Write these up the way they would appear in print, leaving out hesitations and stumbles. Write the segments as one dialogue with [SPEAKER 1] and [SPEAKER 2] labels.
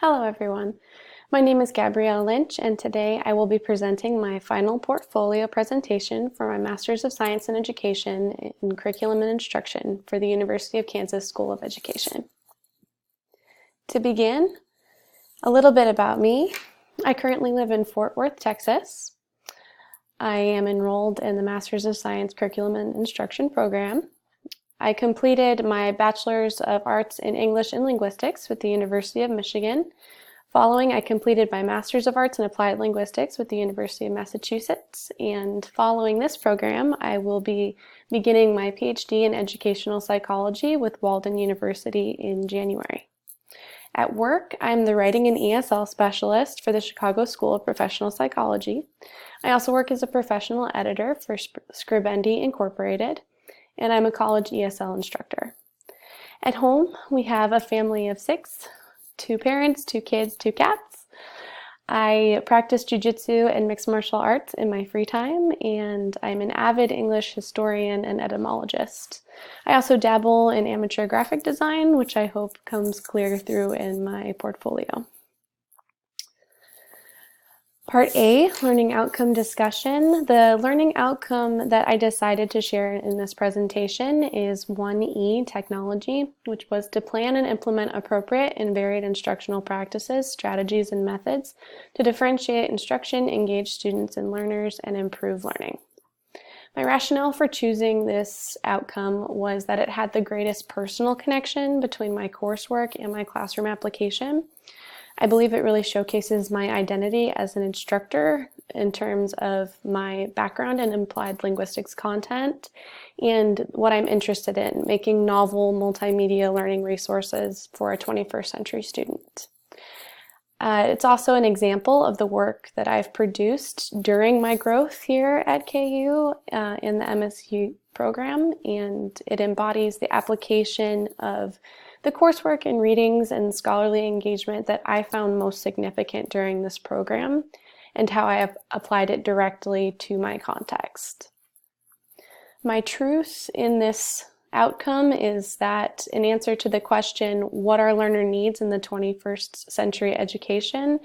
[SPEAKER 1] Hello everyone. My name is Gabrielle Lynch and today I will be presenting my final portfolio presentation for my Master's of Science in Education in Curriculum and Instruction for the University of Kansas School of Education. To begin, a little bit about me. I currently live in Fort Worth, Texas. I am enrolled in the Master's of Science Curriculum and Instruction program. I completed my Bachelor's of Arts in English and Linguistics with the University of Michigan. Following, I completed my Master's of Arts in Applied Linguistics with the University of Massachusetts. And following this program, I will be beginning my PhD in Educational Psychology with Walden University in January. At work, I'm the Writing and ESL Specialist for the Chicago School of Professional Psychology. I also work as a professional editor for Scribendi Incorporated, and I'm a college ESL instructor. At home, we have a family of 6, 2 parents, 2 kids, 2 cats. I practice jiu-jitsu and mixed martial arts in my free time, and I'm an avid English historian and etymologist. I also dabble in amateur graphic design, which I hope comes clear through in my portfolio. Part A, Learning Outcome Discussion. The learning outcome that I decided to share in this presentation is 1E, Technology, which was to plan and implement appropriate and varied instructional practices, strategies, and methods to differentiate instruction, engage students and learners, and improve learning. My rationale for choosing this outcome was that it had the greatest personal connection between my coursework and my classroom application. I believe it really showcases my identity as an instructor in terms of my background in applied linguistics content and what I'm interested in, making novel multimedia learning resources for a 21st century student. It's also an example of the work that I've produced during my growth here at KU in the MSE program, and it embodies the application of the coursework and readings and scholarly engagement that I found most significant during this program and how I have applied it directly to my context. My truth in this outcome is that in answer to the question, what our learner needs in the 21st century education,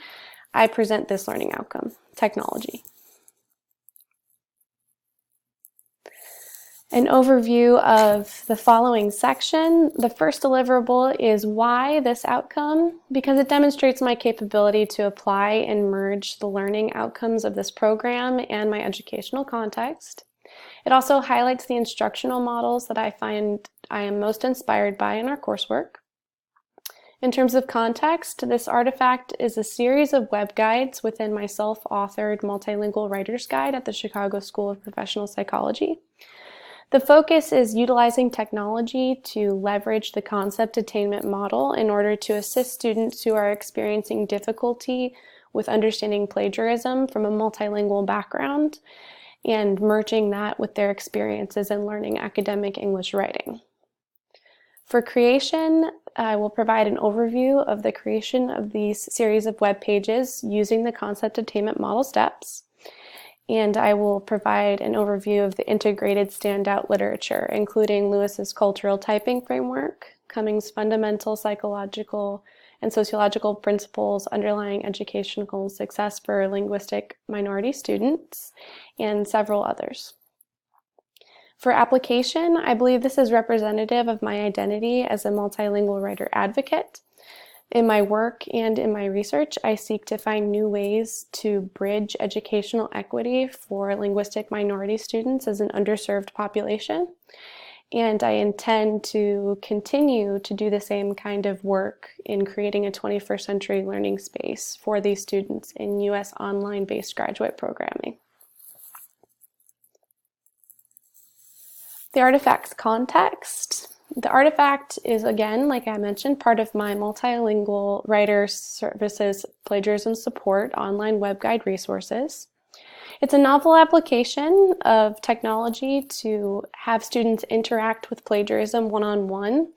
[SPEAKER 1] I present this learning outcome, technology. An overview of the following section. The first deliverable is why this outcome, because it demonstrates my capability to apply and merge the learning outcomes of this program and my educational context. It also highlights the instructional models that I find I am most inspired by in our coursework. In terms of context, this artifact is a series of web guides within my self-authored multilingual writer's guide at the Chicago School of Professional Psychology. The focus is utilizing technology to leverage the concept attainment model in order to assist students who are experiencing difficulty with understanding plagiarism from a multilingual background and merging that with their experiences in learning academic English writing. For creation, I will provide an overview of the creation of these series of web pages using the concept attainment model steps. And I will provide an overview of the integrated standout literature, including Lewis's cultural typing framework, Cummings' fundamental psychological and sociological principles underlying educational success for linguistic minority students, and several others. For application, I believe this is representative of my identity as a multilingual writer advocate. In my work and in my research, I seek to find new ways to bridge educational equity for linguistic minority students as an underserved population. And I intend to continue to do the same kind of work in creating a 21st century learning space for these students in U.S. online-based graduate programming. The artifact's context. The artifact is, again, like I mentioned, part of my multilingual writer services plagiarism support online web guide resources. It's a novel application of technology to have students interact with plagiarism one-on-one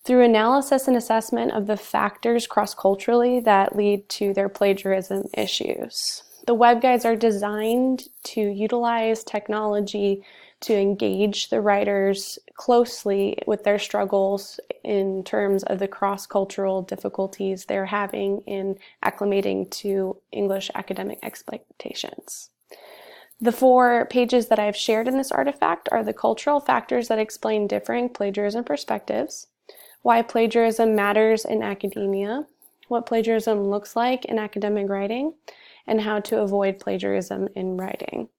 [SPEAKER 1] through analysis and assessment of the factors cross-culturally that lead to their plagiarism issues. The web guides are designed to utilize technology to engage the writers closely with their struggles in terms of the cross-cultural difficulties they're having in acclimating to English academic expectations. The 4 pages that I've shared in this artifact are the cultural factors that explain differing plagiarism perspectives, why plagiarism matters in academia, what plagiarism looks like in academic writing, and how to avoid plagiarism in writing.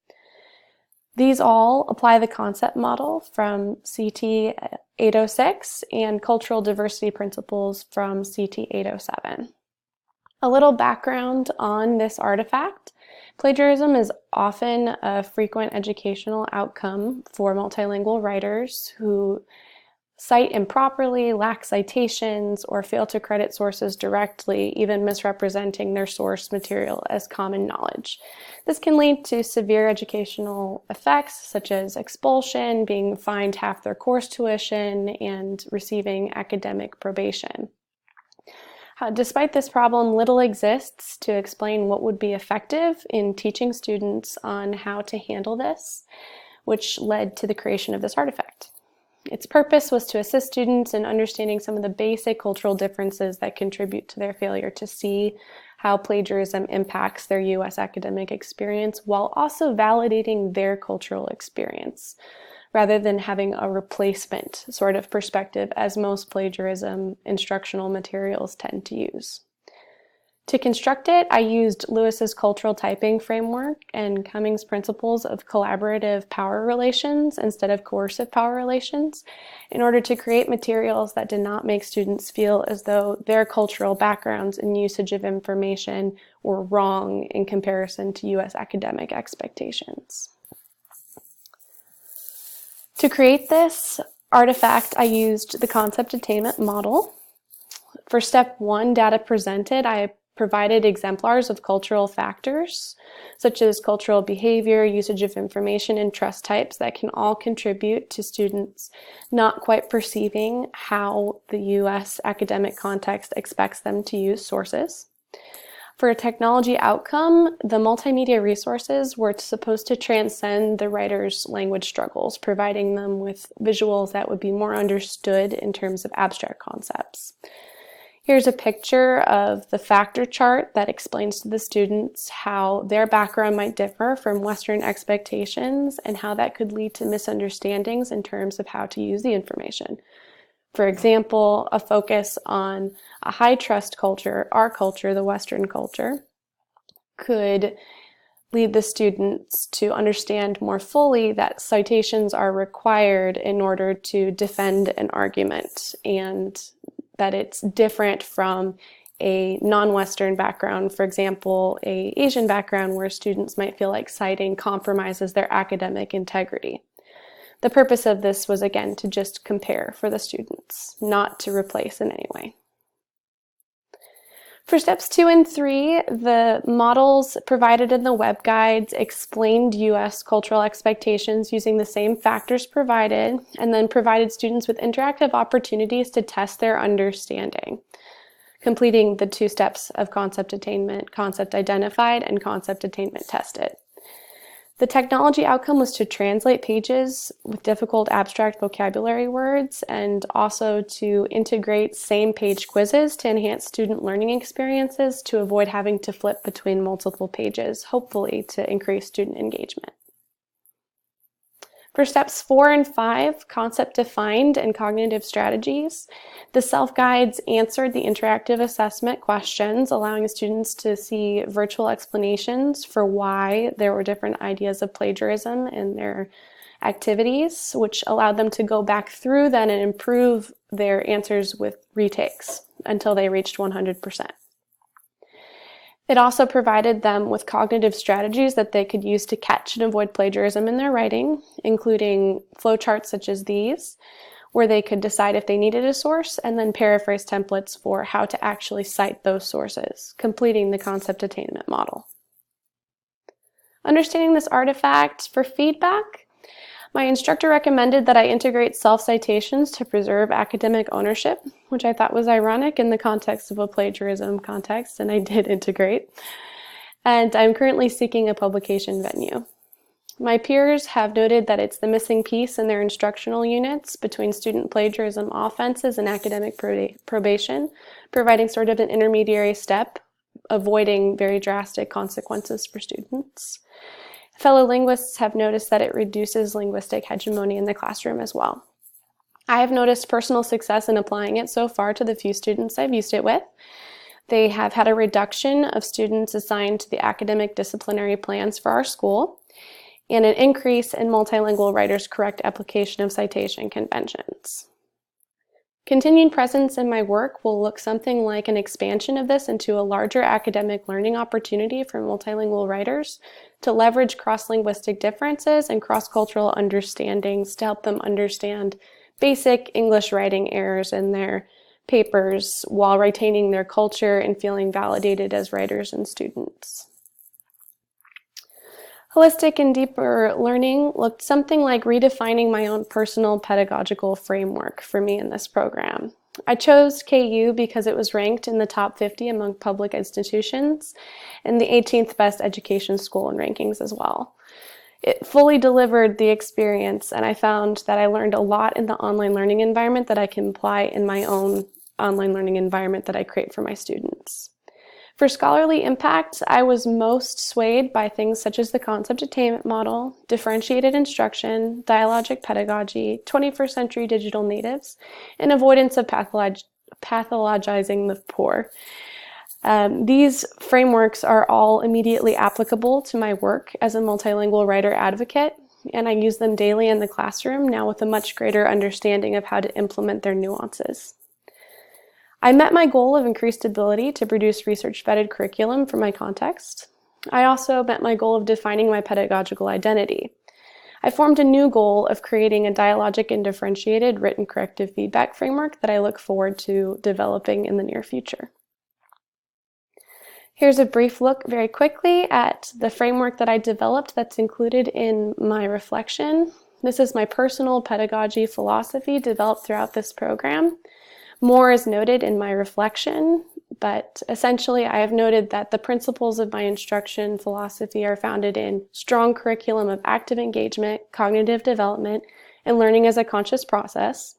[SPEAKER 1] These all apply the concept model from CT 806 and cultural diversity principles from CT 807. A little background on this artifact. Plagiarism is often a frequent educational outcome for multilingual writers who cite improperly, lack citations, or fail to credit sources directly, even misrepresenting their source material as common knowledge. This can lead to severe educational effects such as expulsion, being fined half their course tuition, and receiving academic probation. Despite this problem, little exists to explain what would be effective in teaching students on how to handle this, which led to the creation of this artifact. Its purpose was to assist students in understanding some of the basic cultural differences that contribute to their failure to see how plagiarism impacts their U.S. academic experience while also validating their cultural experience, rather than having a replacement sort of perspective as most plagiarism instructional materials tend to use. To construct it, I used Lewis's cultural typing framework and Cummings' principles of collaborative power relations instead of coercive power relations in order to create materials that did not make students feel as though their cultural backgrounds and usage of information were wrong in comparison to U.S. academic expectations. To create this artifact, I used the concept attainment model. For step 1, data presented, I provided exemplars of cultural factors, such as cultural behavior, usage of information, and trust types that can all contribute to students not quite perceiving how the U.S. academic context expects them to use sources. For a technology outcome, the multimedia resources were supposed to transcend the writer's language struggles, providing them with visuals that would be more understood in terms of abstract concepts. Here's a picture of the factor chart that explains to the students how their background might differ from Western expectations and how that could lead to misunderstandings in terms of how to use the information. For example, a focus on a high trust culture, our culture, the Western culture, could lead the students to understand more fully that citations are required in order to defend an argument, and that it's different from a non-Western background, for example, an Asian background where students might feel like citing compromises their academic integrity. The purpose of this was, again, to just compare for the students, not to replace in any way. For steps 2 and 3, the models provided in the web guides explained U.S. cultural expectations using the same factors provided, and then provided students with interactive opportunities to test their understanding, completing the 2 steps of concept attainment: concept identified and concept attainment tested. The technology outcome was to translate pages with difficult abstract vocabulary words and also to integrate same-page quizzes to enhance student learning experiences to avoid having to flip between multiple pages, hopefully to increase student engagement. For steps 4 and 5, concept defined and cognitive strategies, the self-guides answered the interactive assessment questions, allowing students to see virtual explanations for why there were different ideas of plagiarism in their activities, which allowed them to go back through then and improve their answers with retakes until they reached 100%. It also provided them with cognitive strategies that they could use to catch and avoid plagiarism in their writing, including flowcharts such as these, where they could decide if they needed a source and then paraphrase templates for how to actually cite those sources, completing the concept attainment model. Understanding this artifact, for feedback, my instructor recommended that I integrate self-citations to preserve academic ownership, which I thought was ironic in the context of a plagiarism context, and I did integrate. And I'm currently seeking a publication venue. My peers have noted that it's the missing piece in their instructional units between student plagiarism offenses and academic probation, providing sort of an intermediary step, avoiding very drastic consequences for students. Fellow linguists have noticed that it reduces linguistic hegemony in the classroom as well. I have noticed personal success in applying it so far to the few students I've used it with. They have had a reduction of students assigned to the academic disciplinary plans for our school, and an increase in multilingual writers' correct application of citation conventions. Continued presence in my work will look something like an expansion of this into a larger academic learning opportunity for multilingual writers to leverage cross-linguistic differences and cross-cultural understandings to help them understand basic English writing errors in their papers while retaining their culture and feeling validated as writers and students. Holistic and deeper learning looked something like redefining my own personal pedagogical framework for me in this program. I chose KU because it was ranked in the top 50 among public institutions and the 18th best education school in rankings as well. It fully delivered the experience, and I found that I learned a lot in the online learning environment that I can apply in my own online learning environment that I create for my students. For scholarly impact, I was most swayed by things such as the concept attainment model, differentiated instruction, dialogic pedagogy, 21st century digital natives, and avoidance of pathologizing the poor. These frameworks are all immediately applicable to my work as a multilingual writer advocate, and I use them daily in the classroom now with a much greater understanding of how to implement their nuances. I met my goal of increased ability to produce research-vetted curriculum for my context. I also met my goal of defining my pedagogical identity. I formed a new goal of creating a dialogic and differentiated written corrective feedback framework that I look forward to developing in the near future. Here's a brief look very quickly at the framework that I developed that's included in my reflection. This is my personal pedagogy philosophy developed throughout this program. More is noted in my reflection, but essentially I have noted that the principles of my instruction philosophy are founded in strong curriculum of active engagement, cognitive development, and learning as a conscious process,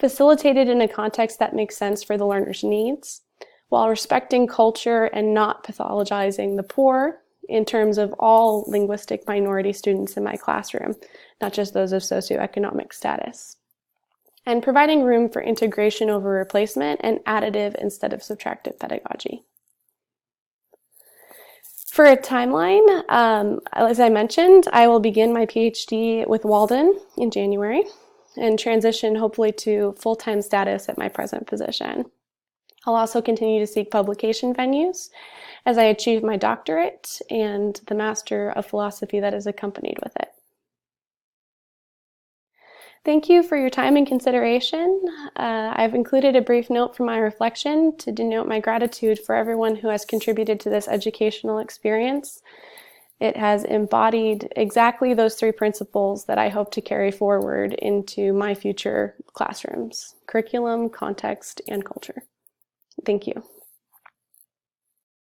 [SPEAKER 1] facilitated in a context that makes sense for the learner's needs, while respecting culture and not pathologizing the poor in terms of all linguistic minority students in my classroom, not just those of socioeconomic status, and providing room for integration over replacement and additive instead of subtractive pedagogy. For a timeline, as I mentioned, I will begin my PhD with Walden in January and transition hopefully to full-time status at my present position. I'll also continue to seek publication venues as I achieve my doctorate and the Master of Philosophy that is accompanied with it. Thank you for your time and consideration. I've included a brief note from my reflection to denote my gratitude for everyone who has contributed to this educational experience. It has embodied exactly those three principles that I hope to carry forward into my future classrooms: curriculum, context, and culture. Thank you.